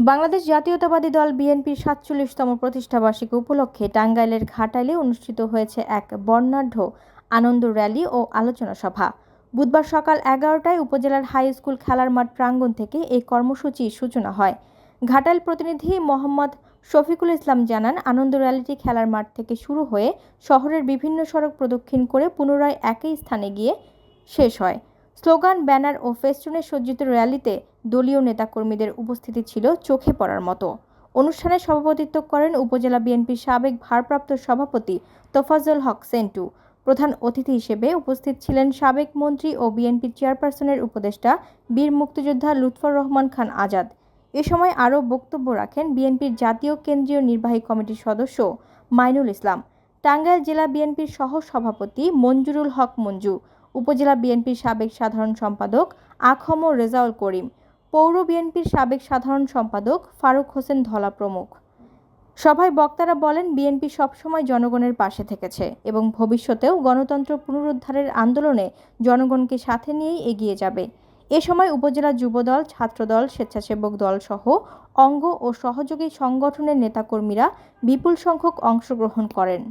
বাংলাদেশ জাতীয়তাবাদী দল বিএনপির ৪৭তম প্রতিষ্ঠাবার্ষিকী উপলক্ষে টাঙ্গাইলের ঘাটাইলে অনুষ্ঠিত হয়েছে এক বর্ণাঢ্য আনন্দ র্যালি ও আলোচনা সভা। বুধবার সকাল ১১টায় উপজেলার হাই স্কুল খেলার মাঠ প্রাঙ্গণ থেকে এই কর্মসূচির সূচনা হয়। ঘাটাইল প্রতিনিধি মোহাম্মদ শফিকুল ইসলাম জানান, আনন্দ র্যালিটি খেলার মাঠ থেকে শুরু হয়ে শহরের বিভিন্ন সড়ক প্রদক্ষিণ করে পুনরায় একই স্থানে গিয়ে শেষ হয়। স্লোগান, ব্যানার ও ফেস্টুনে সজ্জিত র্যালিতে দলীয় নেতাকর্মীদের উপস্থিতি ছিল চোখে পড়ার মতো। অনুষ্ঠানে সভাপতিত্ব করেন উপজেলা বিএনপির সাবেক ভারপ্রাপ্ত সভাপতি তোফাজ্জল হক সেন্টু। প্রধান অতিথি হিসেবে উপস্থিত ছিলেন সাবেক মন্ত্রী ও বিএনপির চেয়ারপারসনের উপদেষ্টা বীর মুক্তিযোদ্ধা লুৎফর রহমান খান আজাদ। এ সময় আরও বক্তব্য রাখেন বিএনপির জাতীয় কেন্দ্রীয় নির্বাহী কমিটির সদস্য মাইনুল ইসলাম, টাঙ্গাইল জেলা বিএনপির সহ সভাপতি মঞ্জুরুল হক মঞ্জু, উপজেলা বিএনপির সাবেক সাধারণ সম্পাদক আখম রেজাউল করিম, পৌর বিএনপির সাবেক সাধারণ সম্পাদক ফারুক হোসেন ধলা প্রমুখ। সভায় বক্তারা বলেন, বিএনপি সবসময় জনগণের পাশে থেকেছে এবং ভবিষ্যতেও গণতন্ত্র পুনরুদ্ধারের আন্দোলনে জনগণকে সাথে নিয়েই এগিয়ে যাবে। এ সময় উপজেলা যুবদল, ছাত্রদল, স্বেচ্ছাসেবক দল সহ অঙ্গ ও সহযোগী সংগঠনের নেতাকর্মীরা বিপুল সংখ্যক অংশগ্রহণ করেন।